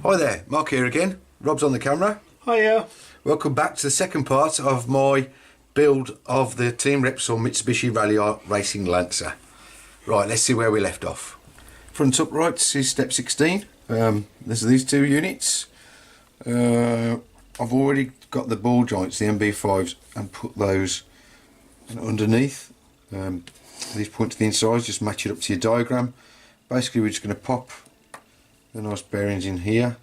Hi there, Mark here again. Rob's on the camera. Hiya. Welcome back to the second part of my build of the Team Repsol Mitsubishi Ralliart Racing Lancer. Right, let's see where we left off. Front uprights is step 16. There's these two units. I've already got the ball joints, the MB5s, and put those underneath. These point to the inside, just match it up to your diagram. Basically, we're just going to pop the nice bearings in here.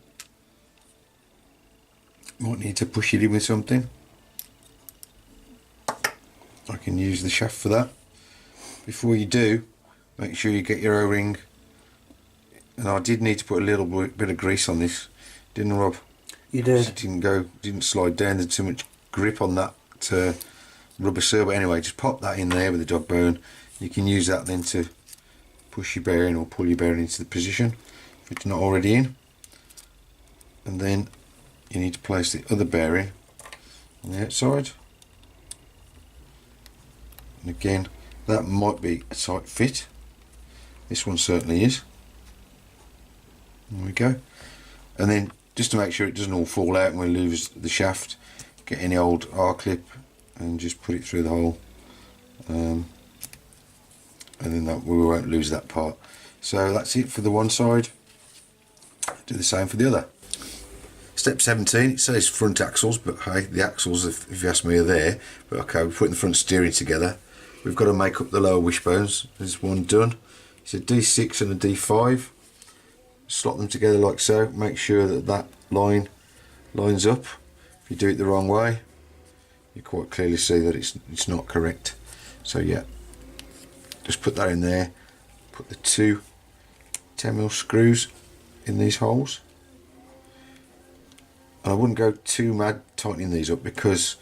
Might need to push it in with something. I can use the shaft for that. Before you do, make sure you get your O-ring. And I did need to put a little bit of grease on this, didn't I, Rob? You did. It didn't slide down. There's too much grip on that rubber seal. But anyway, just pop that in there with the dog bone. You can use that then to push your bearing or pull your bearing into the position if it's not already in. And then you need to place the other bearing on the outside. And again, that might be a tight fit. This one certainly is. There we go. And then just to make sure it doesn't all fall out and we lose the shaft, get any old R-clip and just put it through the hole. And then we won't lose that part. So that's it for the one side. Do the same for the other. Step 17, it says front axles, but hey, the axles, if you ask me, are there. But okay, we're putting the front steering together. We've got to make up the lower wishbones. There's one done. It's a D6 and a D5. Slot them together like so. Make sure that that line lines up. If you do it the wrong way, you quite clearly see that it's not correct. So yeah, just put that in there. Put the two 10mm screws in these holes. And I wouldn't go too mad tightening these up because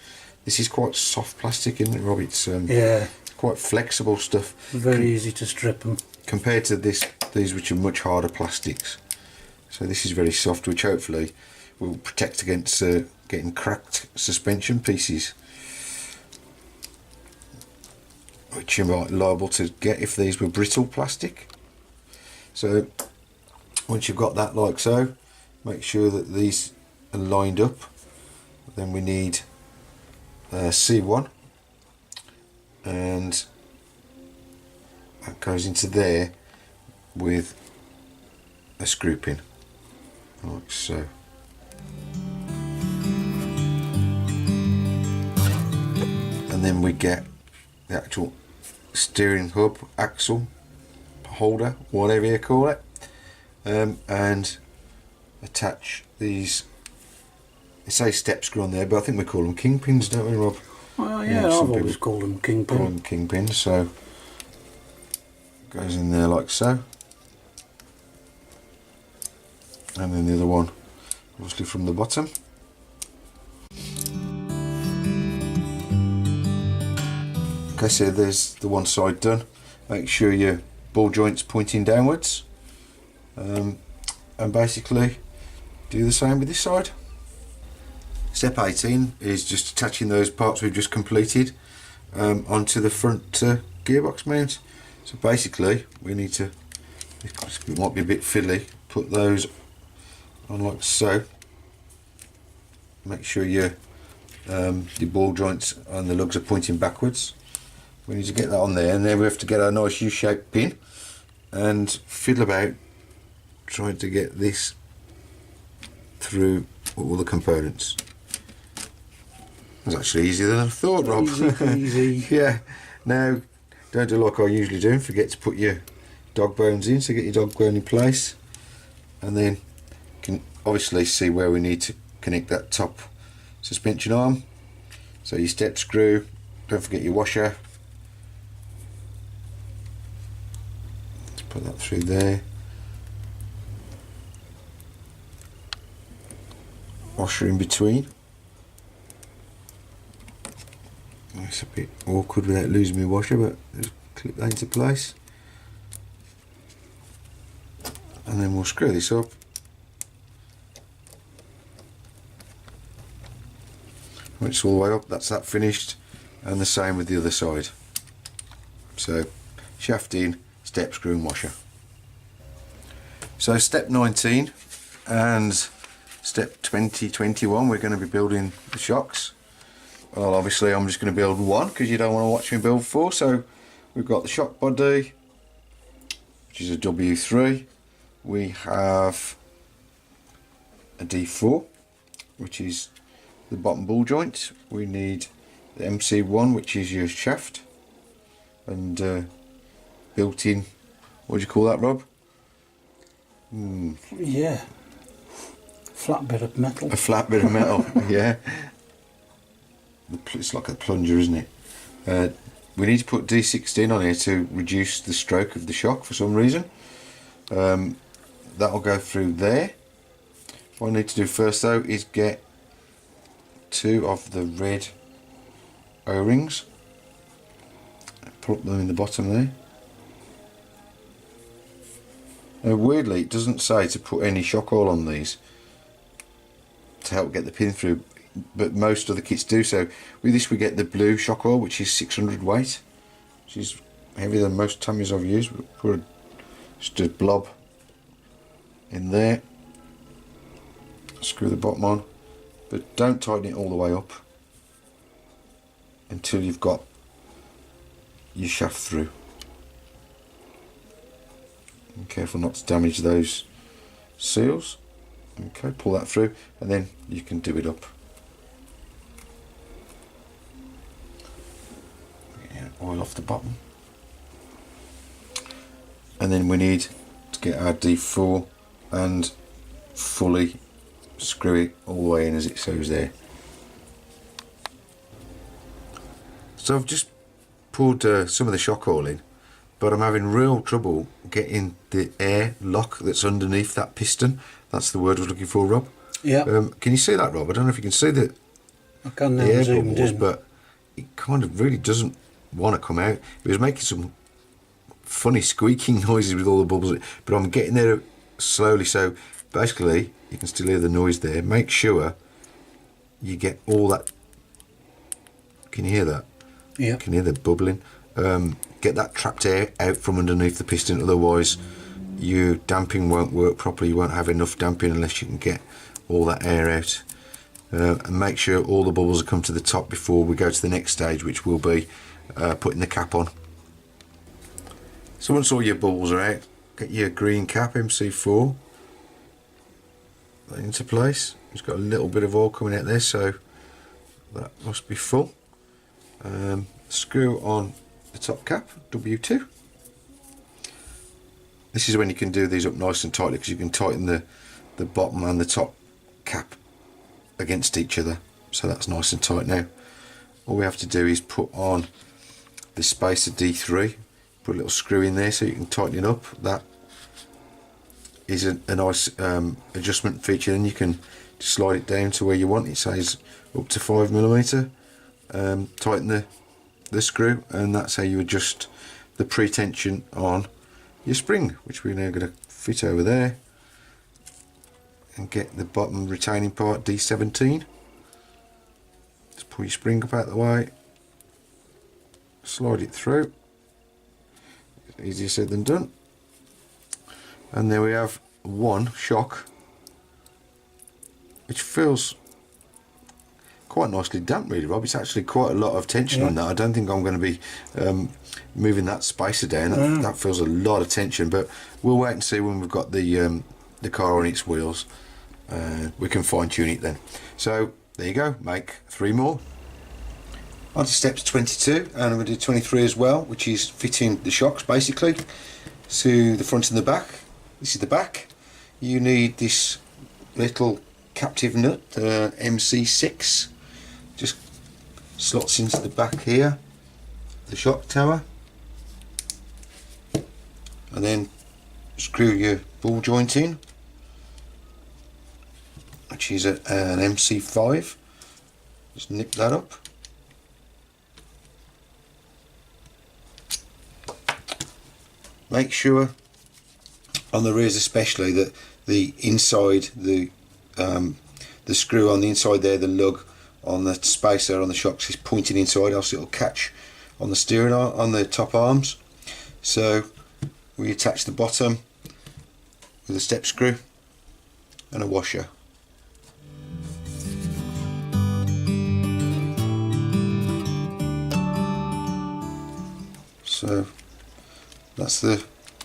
this is quite soft plastic, isn't it, Rob? It's yeah, quite flexible stuff. Very easy to strip them. Compared to these which are much harder plastics. So this is very soft, which hopefully will protect against getting cracked suspension pieces, which you might be liable to get if these were brittle plastic. So once you've got that like so, make sure that these are lined up. Then we need C1, and that goes into there with a screw pin like so. And then we get the actual steering hub, axle holder, whatever you call it, and attach these. They say step screw on there, but I think we call them kingpins, don't we, Rob? Well, yeah, I've always called them kingpin. Call them kingpins. So it goes in there like so, and then the other one obviously from the bottom. Okay, so there's the one side done. Make sure your ball joint's pointing downwards, and basically do the same with this side. Step 18 is just attaching those parts we've just completed onto the front gearbox mount. So basically we need to, it might be a bit fiddly, put those on like so. Make sure your ball joints and the lugs are pointing backwards. We need to get that on there, and then we have to get our nice U-shaped pin and fiddle about trying to get this through all the components. It's actually easier than I thought, Rob. Easy. Yeah. Now, don't do like I usually do and forget to put your dog bones in. So get your dog bone in place, and then you can obviously see where we need to connect that top suspension arm. So your step screw. Don't forget your washer. Let's put that through there. Washer in between. It's a bit awkward without losing my washer, but just clip that into place, and then we'll screw this up. When it's all the way up, that's that finished, and the same with the other side. So shaft in, step screw and washer. So step 19 and step 2021 we're going to be building the shocks. Well, obviously I'm just going to build one because you don't want to watch me build four. So we've got the shock body, which is a W3. We have a D4, which is the bottom ball joint. We need the MC1, which is your shaft, and built in, what do you call that, Rob? Yeah, flat bit of metal. A flat bit of metal. Yeah, it's like a plunger, isn't it? We need to put D16 on here to reduce the stroke of the shock for some reason. That'll go through there. What I need to do first though is get 2 of the red O-rings, put them in the bottom there. Now weirdly it doesn't say to put any shock oil on these to help get the pin through, but most of the kits do. So with this we get the blue shock oil, which is 600 weight, which is heavier than most Tamiyas I've used. We'll put just a blob in there, screw the bottom on, but don't tighten it all the way up until you've got your shaft through. Be careful not to damage those seals. Okay, pull that through and then you can do it up. Get oil off the bottom, and then we need to get our D4 and fully screw it all the way in as it shows there. So I've just poured some of the shock oil in, but I'm having real trouble getting the air lock that's underneath that piston. That's the word I was looking for, Rob. Yeah. Can you see that, Rob? I don't know if you can see the air bubbles, but it kind of really doesn't want to come out. It was making some funny squeaking noises with all the bubbles, but I'm getting there slowly. So basically you can still hear the noise there. Make sure you get all that. Can you hear that? Yeah. You can hear the bubbling. Get that trapped air out from underneath the piston, otherwise your damping won't work properly. You won't have enough damping unless you can get all that air out. And make sure all the bubbles come to the top before we go to the next stage, which will be putting the cap on. So once all your bubbles are out, get your green cap MC4 into place. It's got a little bit of oil coming out there, so that must be full. Screw on the top cap, W2. This is when you can do these up nice and tightly, because you can tighten the bottom and the top cap against each other, so that's nice and tight now. All we have to do is put on the spacer D3, put a little screw in there so you can tighten it up. That is a nice adjustment feature, and you can slide it down to where you want. It says up to 5mm. Tighten the screw, and that's how you adjust the pre-tension on your spring, which we're now going to fit over there, and get the bottom retaining part D17. Just pull your spring up out of the way, slide it through. Easier said than done. And there we have one shock, which feels quite nicely damp, really, Rob. It's actually quite a lot of tension on that. I don't think I'm going to be moving that spacer down. That feels a lot of tension, but we'll wait and see when we've got the car on its wheels. We can fine tune it then. So there you go, make 3 more. On to steps 22, and I'm going to do 23 as well, which is fitting the shocks basically to the front and the back. This is the back. You need this little captive nut, MC6, just slots into the back here, the shock tower, and then screw your ball joint in, which is an MC5. Just nip that up. Make sure on the rears especially that the inside, the screw on the inside there, the lug on the spacer on the shocks is pointing inside, else it'll catch on the steering arm, on the top arms. So we attach the bottom with a step screw, and a washer. So that's the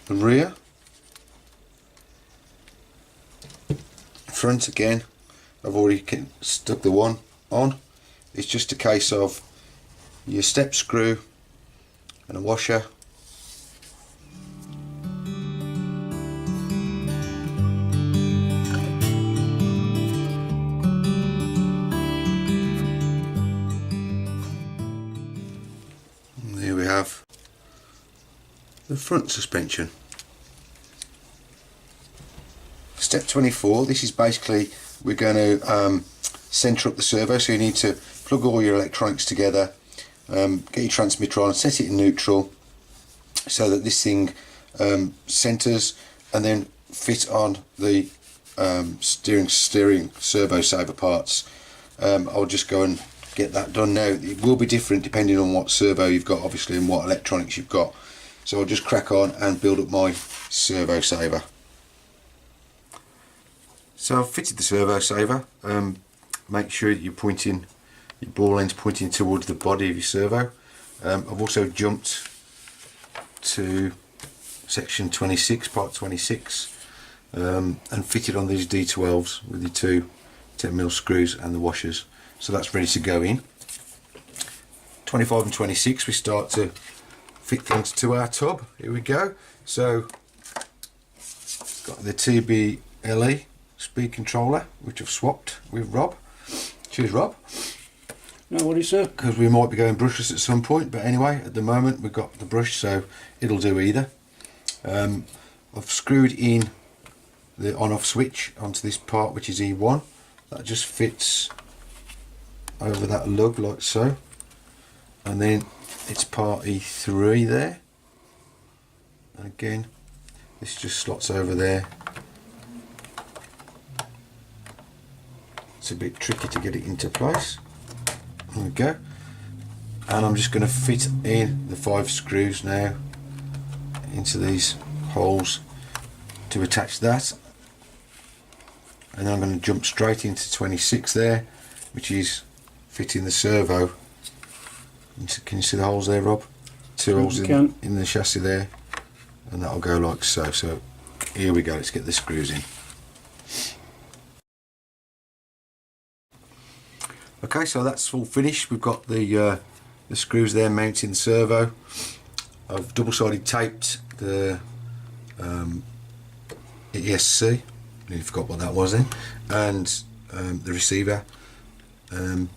rear. Front again, I've already stuck the one on. It's just a case of your step screw and a washer. And there we have the front suspension. Step 24, this is basically, we're going to centre up the servo, so you need to plug all your electronics together, get your transmitter on, set it in neutral so that this thing centres, and then fit on the steering servo saver parts. I'll just go and get that done now. It will be different depending on what servo you've got, obviously, and what electronics you've got. So I'll just crack on and build up my servo saver. So I've fitted the servo saver. Make sure that you're pointing, your ball end's pointing towards the body of your servo. I've also jumped to section 26, part 26, and fitted on these D12s with the two 10mm screws and the washers. So that's ready to go in. 25 and 26, we start to fit things to our tub. Here we go. So got the TBLE speed controller, which I've swapped with Rob. Cheers, Rob. No worries, sir. Because we might be going brushless at some point, but anyway, at the moment we've got the brush, so it'll do either. I've screwed in the on-off switch onto this part, which is E1. That just fits over that lug like so, and then it's part E3 there, and again this just slots over there. It's a bit tricky to get it into place. There we go. And I'm just going to fit in the 5 screws now into these holes to attach that, and then I'm going to jump straight into 26 there, which is fitting the servo. Can you see the holes there, Rob? 2 holes in the chassis there, and that'll go like so. So here we go, let's get the screws in. Okay, so that's all finished. We've got the screws there mounting the servo. I've double-sided taped the ESC. I forgot what that was then, and the receiver.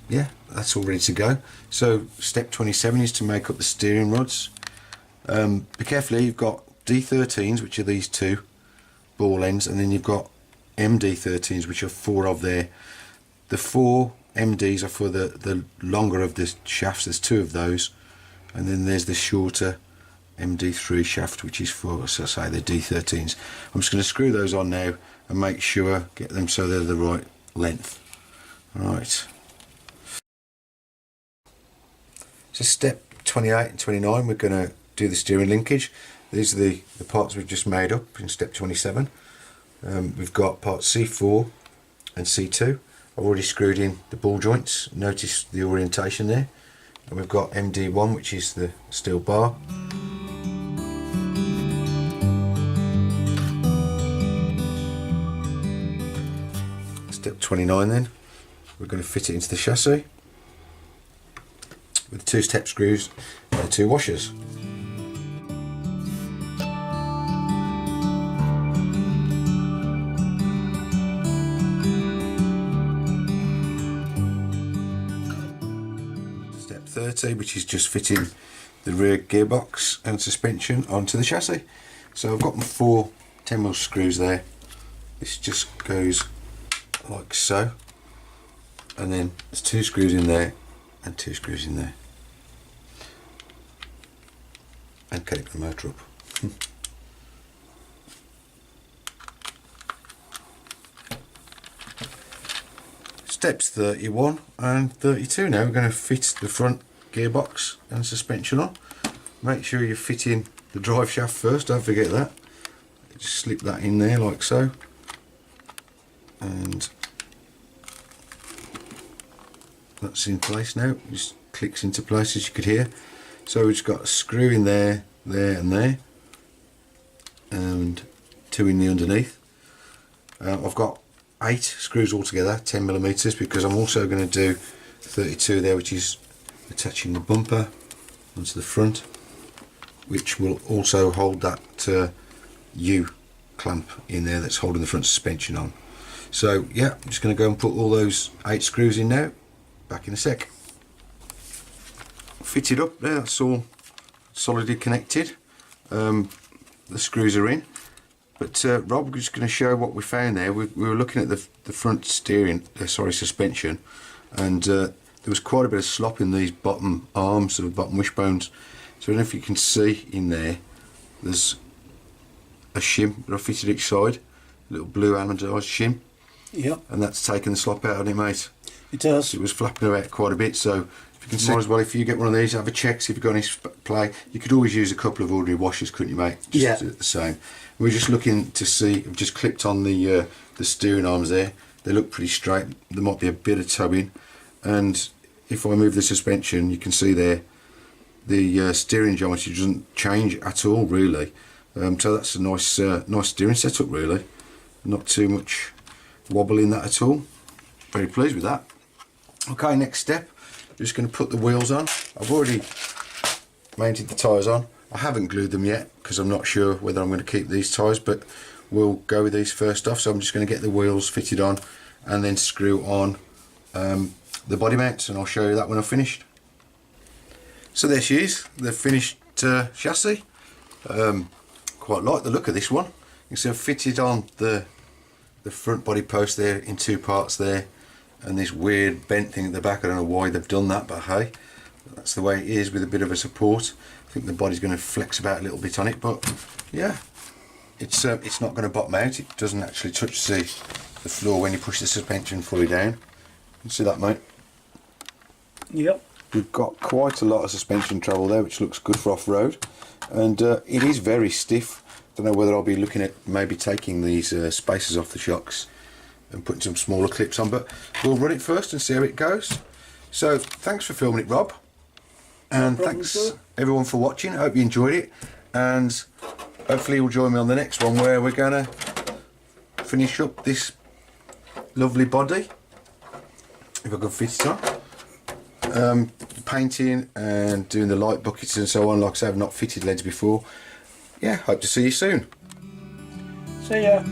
Yeah, that's all ready to go. So step 27 is to make up the steering rods. Be careful here, you've got D13s, which are these 2 ball ends, and then you've got MD13s, which are 4 of there. The 4 MDs are for the longer of the shafts. There's 2 of those, and then there's the shorter MD3 shaft, which is for, as I say, the D13s. I'm just going to screw those on now and make sure, get them so they're the right length. Right. So step 28 and 29, we're going to do the steering linkage. These are the parts we've just made up in step 27. We've got parts C4 and C2. I've already screwed in the ball joints. Notice the orientation there. And we've got MD1, which is the steel bar. Step 29 then, we're going to fit it into the chassis with 2 step screws and 2 washers. Step 30, which is just fitting the rear gearbox and suspension onto the chassis. So I've got my 4 10mm screws there. This just goes like so, and then there's 2 screws in there and 2 screws in there, and connect the motor up. Steps 31 and 32 now, we're going to fit the front gearbox and suspension on. Make sure you're fitting the drive shaft first, don't forget that. Just slip that in there like so. and that's in place now. It just clicks into place, as you could hear. So we've just got a screw in there, there and there, and 2 in the underneath. I've got 8 screws altogether, 10mm, because I'm also going to do 32 there, which is attaching the bumper onto the front, which will also hold that U clamp in there that's holding the front suspension on. So yeah, I'm just going to go and put all those 8 screws in now. Back in a sec. Fitted up there, that's all solidly connected. The screws are in. But Rob, we're just going to show what we found there. We were looking at the front suspension, and there was quite a bit of slop in these bottom arms, the bottom wishbones. So I don't know if you can see in there, there's a shim that I fitted each side, a little blue anodised shim. Yep. And that's taken the slop out, hasn't it, mate? It does. It was flapping about quite a bit, so if you can see as well, if you get one of these, have a check, see if you've got any play. You could always use a couple of ordinary washers, couldn't you, mate? Just yeah. the same. We're just looking to see, I've just clipped on the steering arms there. They look pretty straight. There might be a bit of towing, and if I move the suspension, you can see there the steering geometry doesn't change at all, really. So that's a nice nice steering setup, really. Not too much wobble in that at all. Very pleased with that. Okay, next step, just going to put the wheels on. I've already mounted the tyres on. I haven't glued them yet because I'm not sure whether I'm going to keep these tyres, but we'll go with these first off. So I'm just going to get the wheels fitted on and then screw on the body mounts, and I'll show you that when I've finished. So there she is, the finished chassis. Quite like the look of this one. You can see I've fitted on the front body post there in 2 parts there, and this weird bent thing at the back. I don't know why they've done that, but hey, that's the way it is with a bit of a support. I think the body's going to flex about a little bit on it, but yeah, it's not going to bottom out. It doesn't actually touch the floor when you push the suspension fully down. You can see that, mate? Yep. We've got quite a lot of suspension travel there, which looks good for off-road, and it is very stiff. Don't know whether I'll be looking at maybe taking these spacers off the shocks and putting some smaller clips on, but we'll run it first and see how it goes. So thanks for filming it, Rob, and thanks everyone for watching. I hope you enjoyed it, and hopefully you'll join me on the next one where we're going to finish up this lovely body, if I can fit it on. Painting and doing the light buckets and so on. Like I say, I've not fitted leads before. Yeah, hope to see you soon. See ya.